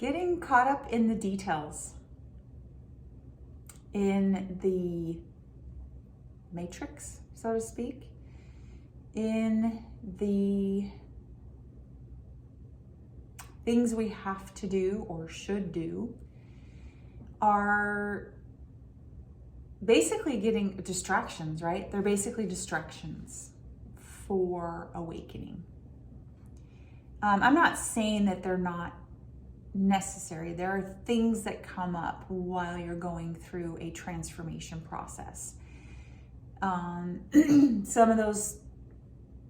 getting caught up in the details, in the matrix, so to speak, in the things we have to do or should do, are basically getting distractions, right? They're basically distractions for awakening. I'm not saying that they're not necessary. There are things that come up while you're going through a transformation process. Some of those,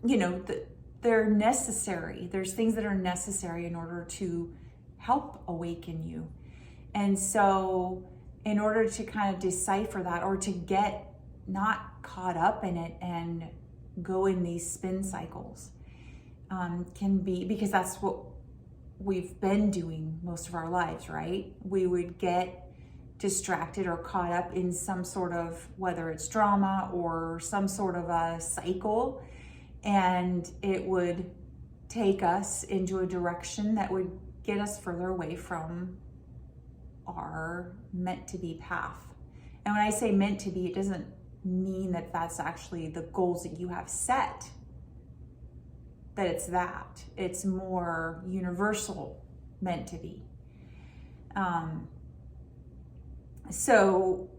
they're necessary. There's things that are necessary in order to help awaken you. And so in order to kind of decipher that, or to get not caught up in it and go in these spin cycles, can be, because that's what we've been doing most of our lives, right? We would get distracted or caught up in some sort of, whether it's drama or some sort of a cycle, and it would take us into a direction that would get us further away from our meant to be path. And when I say meant to be, it doesn't mean that that's actually the goals that you have set, that it's more universal meant to be. So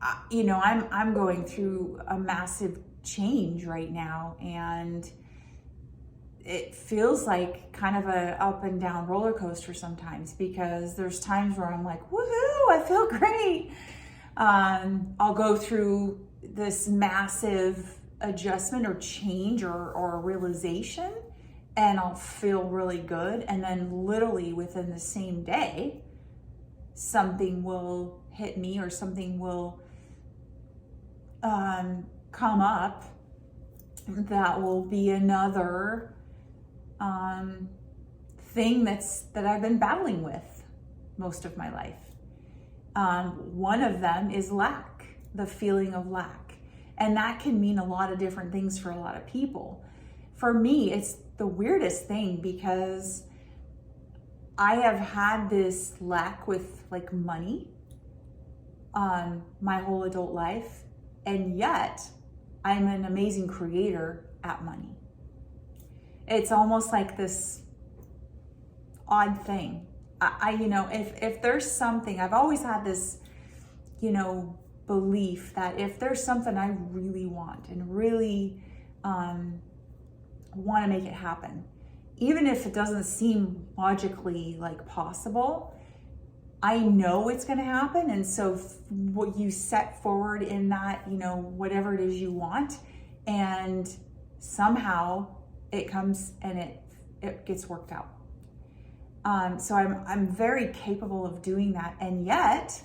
I'm going through a massive change right now, and it feels like kind of a up and down roller coaster sometimes, because there's times where I'm like, woohoo, I feel great. I'll go through this massive adjustment or change or realization, and I'll feel really good. And then literally within the same day, something will hit me, or something will come up that will be another thing that I've been battling with most of my life. One of them is lack, the feeling of lack. And that can mean a lot of different things for a lot of people. For me, it's the weirdest thing, because I have had this lack with like money my whole adult life, and yet I'm an amazing creator at money. It's almost like this odd thing. If there's something, I've always had this, belief that if there's something I really want and really want to make it happen, even if it doesn't seem logically like possible, I know it's going to happen. And so what you set forward in that, whatever it is you want, and somehow it comes and it gets worked out. So I'm very capable of doing that. And yet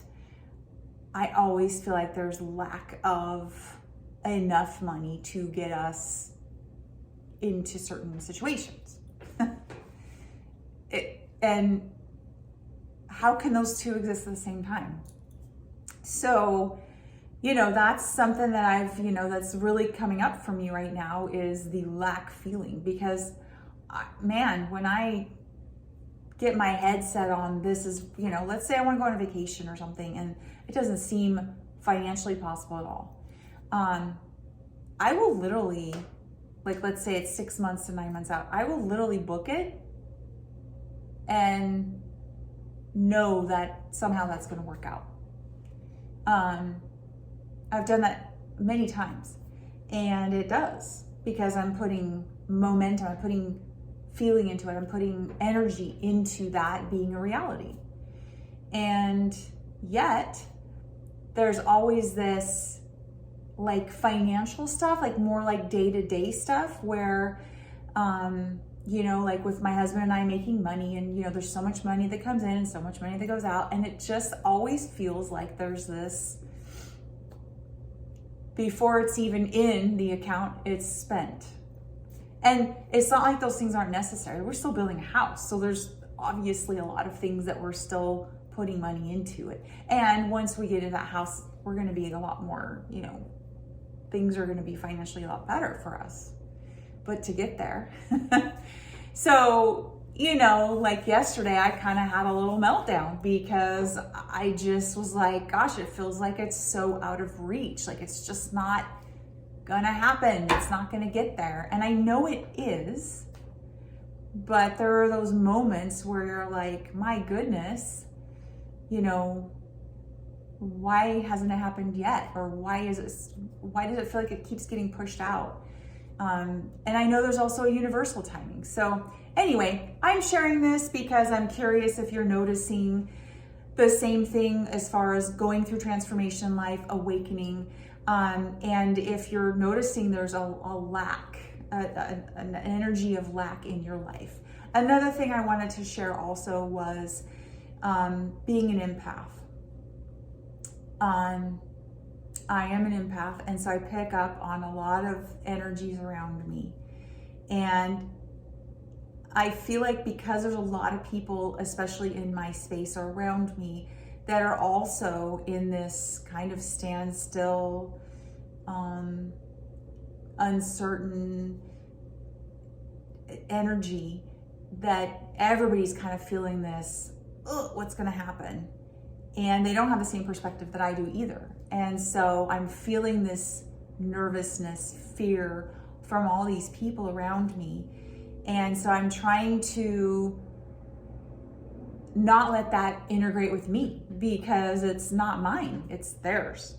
I always feel like there's lack of enough money to get us into certain situations. And how can those two exist at the same time? So, that's something that I've, that's really coming up for me right now, is the lack feeling. Because, man, when I get my head set on this is, let's say I want to go on a vacation or something, and it doesn't seem financially possible at all. I will literally, like, let's say it's 6 months to 9 months out, I will literally book it and know that somehow that's going to work out. I've done that many times, and it does, because I'm putting momentum, I'm putting feeling into it, I'm putting energy into that being a reality. And yet there's always this like financial stuff, like more like day-to-day stuff where, like with my husband and I making money, and, there's so much money that comes in and so much money that goes out. And it just always feels like there's this, before it's even in the account, it's spent. And it's not like those things aren't necessary. We're still building a house. So there's obviously a lot of things that we're still putting money into it. And once we get in that house, we're going to be a lot more, things are going to be financially a lot better for us. But to get there. So, like yesterday, I kind of had a little meltdown because I just was like, gosh, it feels like it's so out of reach. Like it's just not gonna happen. It's not gonna get there. And I know it is, but there are those moments where you're like, my goodness, why hasn't it happened yet? Or why does it feel like it keeps getting pushed out? And I know there's also a universal timing. So anyway, I'm sharing this because I'm curious if you're noticing the same thing as far as going through transformation in life, awakening, and if you're noticing there's a lack, an energy of lack in your life. Another thing I wanted to share also was being an empath. I am an empath, and so I pick up on a lot of energies around me. And I feel like because there's a lot of people, especially in my space or around me, that are also in this kind of standstill, uncertain energy, that everybody's kind of feeling this, what's going to happen? And they don't have the same perspective that I do either. And so I'm feeling this nervousness, fear from all these people around me. And so I'm trying to not let that integrate with me, because it's not mine, it's theirs.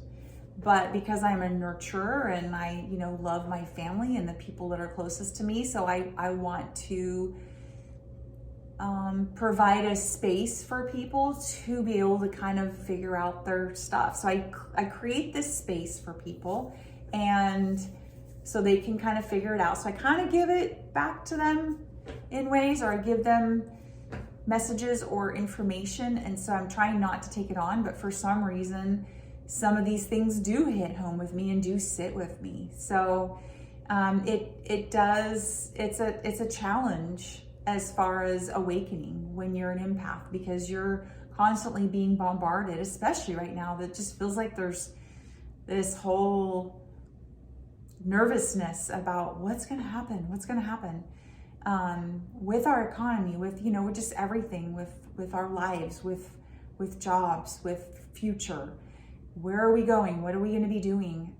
But because I'm a nurturer and I, love my family and the people that are closest to me, so I want to provide a space for people to be able to kind of figure out their stuff. So I create this space for people, and so they can kind of figure it out. So I kind of give it back to them in ways, or I give them messages or information. And so I'm trying not to take it on, but for some reason, some of these things do hit home with me and do sit with me. So it's a challenge as far as awakening when you're an empath, because you're constantly being bombarded, especially right now, that just feels like there's this whole nervousness about what's going to happen with our economy, with just everything, with our lives, with jobs, with future. Where are we going? What are we going to be doing?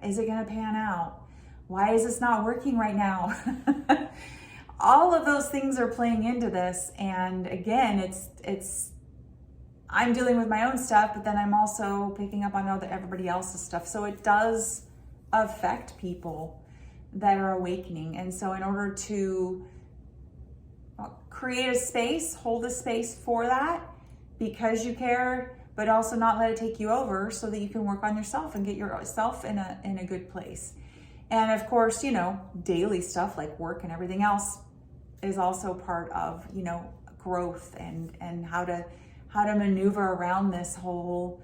Is it going to pan out? Why is this not working right now? All of those things are playing into this. And again, it's I'm dealing with my own stuff, but then I'm also picking up on everybody else's stuff. So it does affect people that are awakening. And so in order to create a space, hold a space for that, because you care, but also not let it take you over, so that you can work on yourself and get yourself in a good place. And of course, daily stuff like work and everything else is also part of, growth and how to maneuver around this whole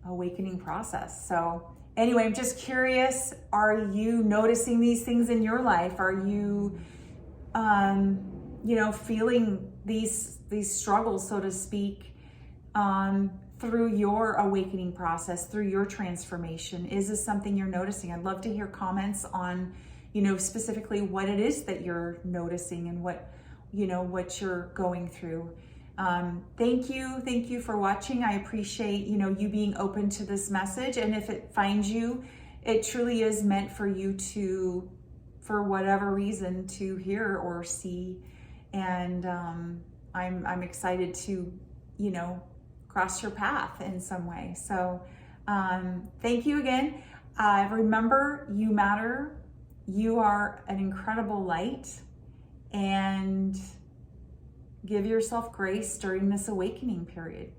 awakening process. So anyway, I'm just curious, are you noticing these things in your life? Are you, feeling these struggles, so to speak, through your awakening process, through your transformation? Is this something you're noticing? I'd love to hear comments on, specifically what it is that you're noticing and what you're going through. Thank you for watching. I appreciate, you being open to this message. And if it finds you, it truly is meant for you to, for whatever reason, to hear or see. And I'm excited to, cross your path in some way. So thank you again. Remember, you matter. You are an incredible light, and give yourself grace during this awakening period.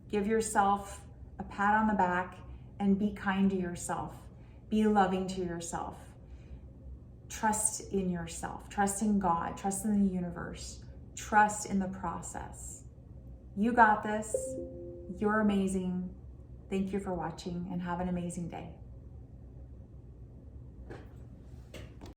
Give yourself a pat on the back and be kind to yourself. Be loving to yourself. Trust in yourself. Trust in God. Trust in the universe. Trust in the process. You got this. You're amazing. Thank you for watching, and have an amazing day.